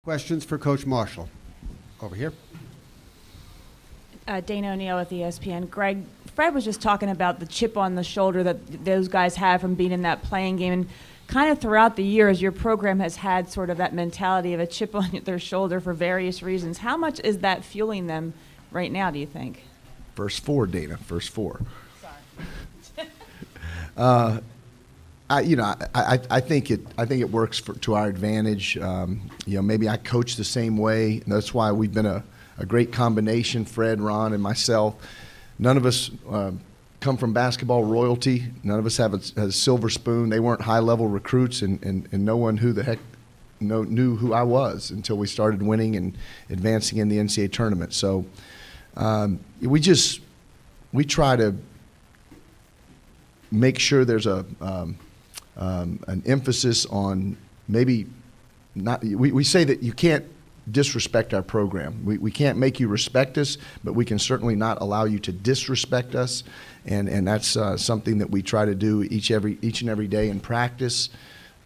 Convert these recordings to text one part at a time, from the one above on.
Questions for Coach Marshall? Over here. Dana O'Neill with ESPN. Greg, Fred was just talking about the chip on the shoulder that those guys have from being in that playing game. And kind of throughout the years, your program has had sort of that mentality of a chip on their shoulder for various reasons. How much is that fueling them right now, do you think? First four, Dana. First four. Sorry. I think it works to our advantage. Maybe I coach the same way. And that's why we've been a great combination, Fred, Ron, and myself. None of us come from basketball royalty. None of us have a silver spoon. They weren't high-level recruits, and no one knew who I was until we started winning and advancing in the NCAA tournament. So we try to make sure there's an emphasis on maybe not. We say that you can't disrespect our program. We can't make you respect us, but we can certainly not allow you to disrespect us, and that's something that we try to do each and every day in practice.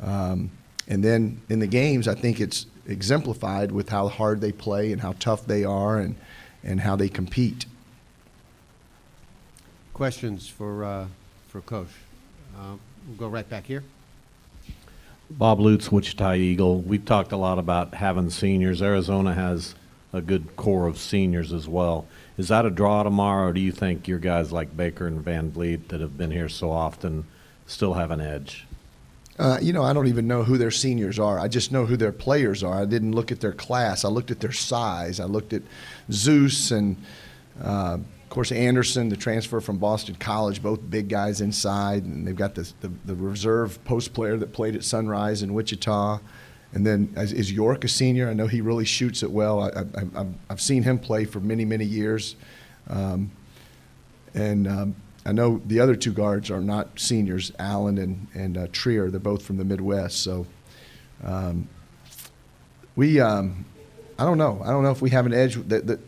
And then in the games, I think it's exemplified with how hard they play and how tough they are and how they compete. Questions for Coach? We'll go right back here. Bob Lutz, Wichita Eagle. We've talked a lot about having seniors. Arizona has a good core of seniors as well. Is that a draw tomorrow, or do you think your guys like Baker and Van Vliet that have been here so often still have an edge? I don't even know who their seniors are. I just know who their players are. I didn't look at their class. I looked at their size. I looked at Zeus and, of course, Anderson, the transfer from Boston College, both big guys inside. And they've got the reserve post player that played at Sunrise in Wichita. And then is York a senior? I know he really shoots it well. I've seen him play for many, many years. I know the other two guards are not seniors, Allen and Trier. They're both from the Midwest. So I don't know. I don't know if we have an edge.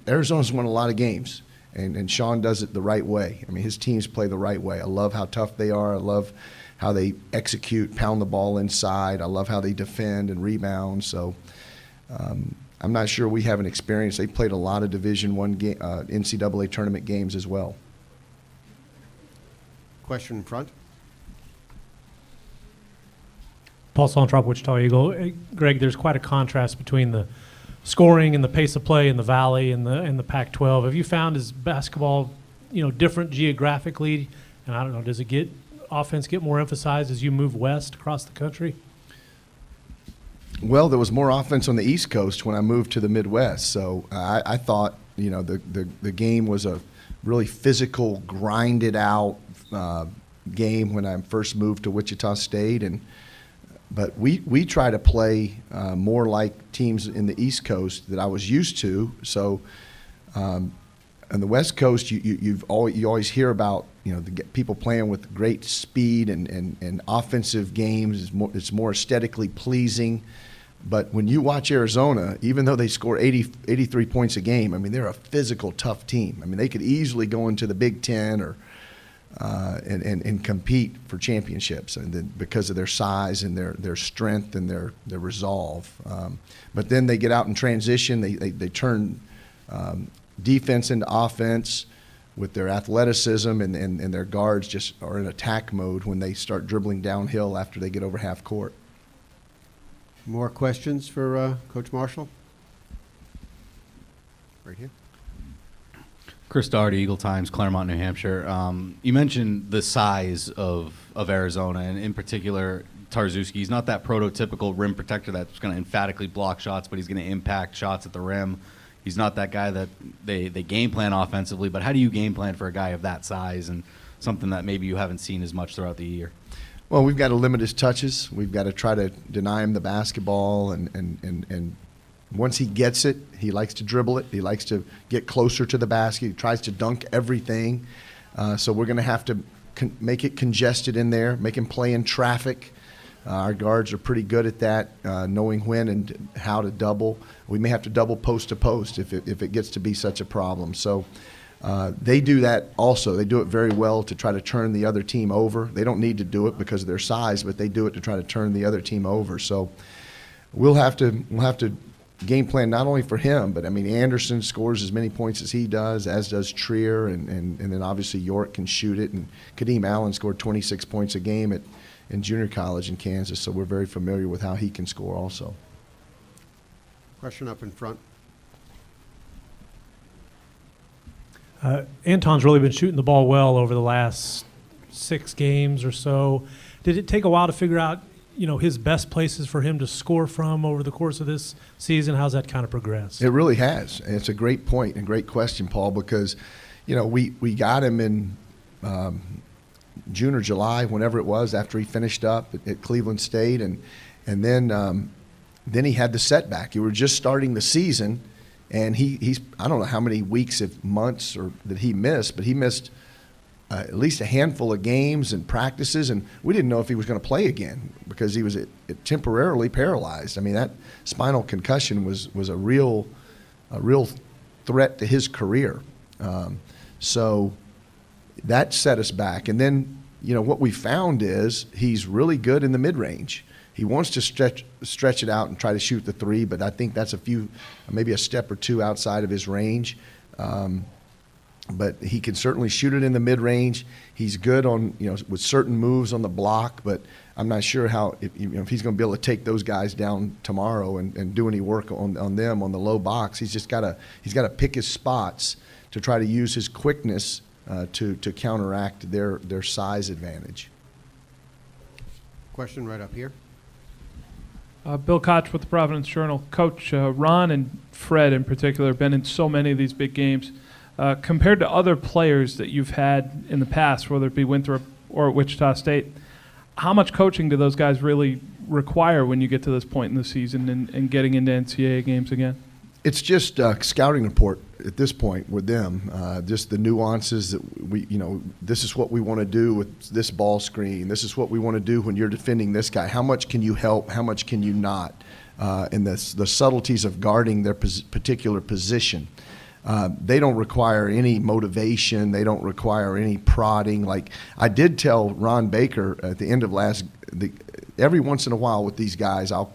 Arizona's won a lot of games, and Sean does it the right way. I mean, his teams play the right way. I love how tough they are. I love how they execute, pound the ball inside. I love how they defend and rebound. So I'm not sure we have an experience. They played a lot of Division I NCAA tournament games as well. Question in front. Paul Sontrop, Wichita Eagle. Greg, there's quite a contrast between the scoring and the pace of play in the Valley and the Pac-12. Have you found is basketball, different geographically? And I don't know, does offense get more emphasized as you move west across the country? Well, there was more offense on the East Coast when I moved to the Midwest. So I thought, the game was a really physical, grinded out game when I first moved to Wichita State, but we try to play more like teams in the East Coast that I was used to. So on the West Coast, you always hear about the people playing with great speed and offensive games. It's more aesthetically pleasing. But when you watch Arizona, even though they score 83 points a game, I mean, they're a physical, tough team. I mean, they could easily go into the Big Ten or and compete for championships, and then because of their size and their strength and their resolve. But then they get out in transition. They turn defense into offense with their athleticism, and their guards just are in attack mode when they start dribbling downhill after they get over half court. More questions for Coach Marshall? Right here. Chris Doherty, Eagle Times, Claremont, New Hampshire. You mentioned the size of Arizona, and in particular, Tarczewski. He's not that prototypical rim protector that's going to emphatically block shots, but he's going to impact shots at the rim. He's not that guy that they game plan offensively, but how do you game plan for a guy of that size and something that maybe you haven't seen as much throughout the year? Well, we've got to limit his touches. We've got to try to deny him the basketball, and once he gets it, he likes to dribble it. He likes to get closer to the basket. He tries to dunk everything. So we're going to have to make it congested in there, make him play in traffic. Our guards are pretty good at that, knowing when and how to double. We may have to double post to post if it gets to be such a problem. So they do that also. They do it very well to try to turn the other team over. They don't need to do it because of their size, but they do it to try to turn the other team over. So we'll have to game plan not only for him, but I mean Anderson scores as many points as he does, as does Trier, and then obviously York can shoot it, and Kadeem Allen scored 26 points a game in junior college in Kansas, so we're very familiar with how he can score also. Question up in front. Anton's really been shooting the ball well over the last 6 games or so. Did it take a while to figure out, his best places for him to score from over the course of this season? How's that kind of progressed? It really has. And it's a great point and great question, Paul, because, we got him in June or July, whenever it was, after he finished up at Cleveland State. And then he had the setback. You were just starting the season, and he's I don't know how many weeks, if months, or that he missed, but he missed at least a handful of games and practices, and we didn't know if he was going to play again because he was temporarily paralyzed. I mean, that spinal concussion was a real threat to his career. So that set us back. And then, what we found is he's really good in the mid-range. He wants to stretch it out and try to shoot the 3, but I think that's maybe a step or 2 outside of his range. But he can certainly shoot it in the mid-range. He's good on, with certain moves on the block, but I'm not sure if he's going to be able to take those guys down tomorrow and do any work on them on the low box. He's got to pick his spots to try to use his quickness to counteract their size advantage. Question right up here. Bill Koch with the Providence Journal. Coach, Ron and Fred in particular have been in so many of these big games. Compared to other players that you've had in the past, whether it be Winthrop or at Wichita State, how much coaching do those guys really require when you get to this point in the season and getting into NCAA games again? It's just a scouting report at this point with them. Just the nuances that this is what we want to do with this ball screen. This is what we want to do when you're defending this guy. How much can you help? How much can you not? And the subtleties of guarding their particular position. They don't require any motivation. They don't require any prodding. Like I did tell Ron Baker at the end of every once in a while with these guys, I'll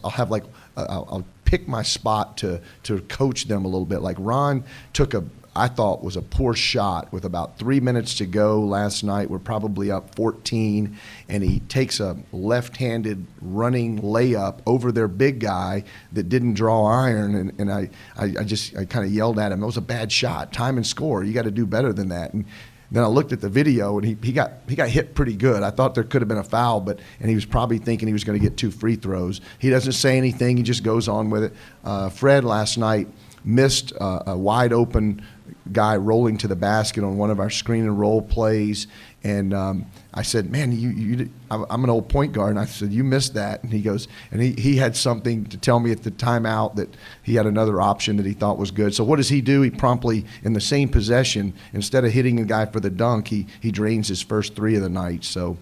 have I'll pick my spot to coach them a little bit. Like Ron took I thought was a poor shot with about 3 minutes to go last night. We're probably up 14, and he takes a left-handed running layup over their big guy that didn't draw iron, and I kind of yelled at him. It was a bad shot. Time and score. You got to do better than that. And then I looked at the video, and he got hit pretty good. I thought there could have been a foul, and he was probably thinking he was going to get 2 free throws. He doesn't say anything. He just goes on with it. Fred last night missed a wide open guy rolling to the basket on one of our screen and roll plays, and I said, "Man, I'm an old point guard," and I said, "You missed that." And he goes, and he had something to tell me at the timeout that he had another option that he thought was good. So what does he do? He promptly, in the same possession, instead of hitting a guy for the dunk, he drains his first 3 of the night. So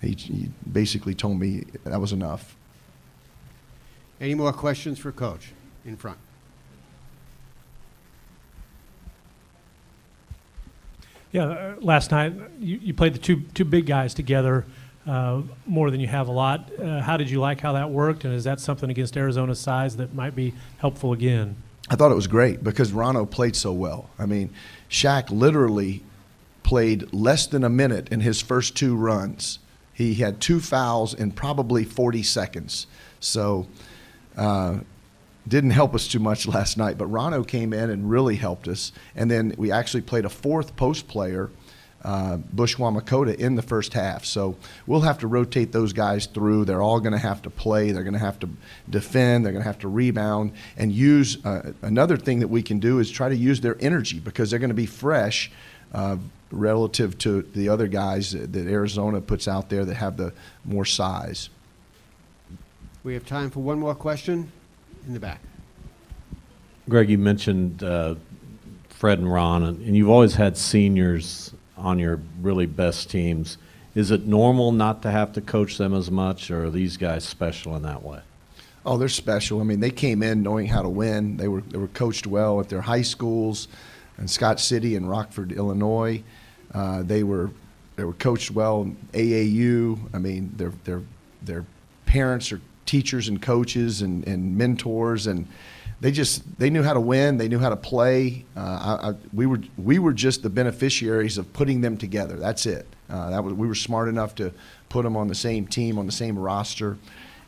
he basically told me that was enough. Any more questions for Coach in front? Yeah, last night you played the two big guys together more than you have a lot. How did you like how that worked, and is that something against Arizona's size that might be helpful again? I thought it was great because Rano played so well. I mean, Shaq literally played less than a minute in his first 2 runs. He had 2 fouls in probably 40 seconds. So didn't help us too much last night, but Rano came in and really helped us. And then we actually played a 4th post player, Bushwa Makota, in the first half. So we'll have to rotate those guys through. They're all going to have to play. They're going to have to defend. They're going to have to rebound and use. Another thing that we can do is try to use their energy because they're going to be fresh relative to the other guys that Arizona puts out there that have the more size. We have time for one more question in the back. Greg, you mentioned Fred and Ron, and you've always had seniors on your really best teams. Is it normal not to have to coach them as much, or are these guys special in that way? Oh, they're special. I mean, they came in knowing how to win. They were coached well at their high schools in Scott City and Rockford, Illinois. They were coached well in AAU. I mean, their parents are teachers and coaches and mentors, and they knew how to win. They knew how to play. We were just the beneficiaries of putting them together. That's it. We were smart enough to put them on the same team, on the same roster,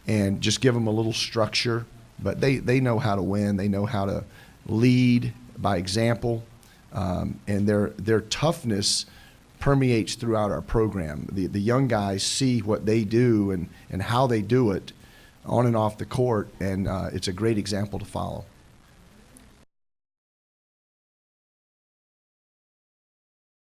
and just give them a little structure. But they know how to win. They know how to lead by example, and their toughness permeates throughout our program. The young guys see what they do and how they do it on and off the court, and it's a great example to follow.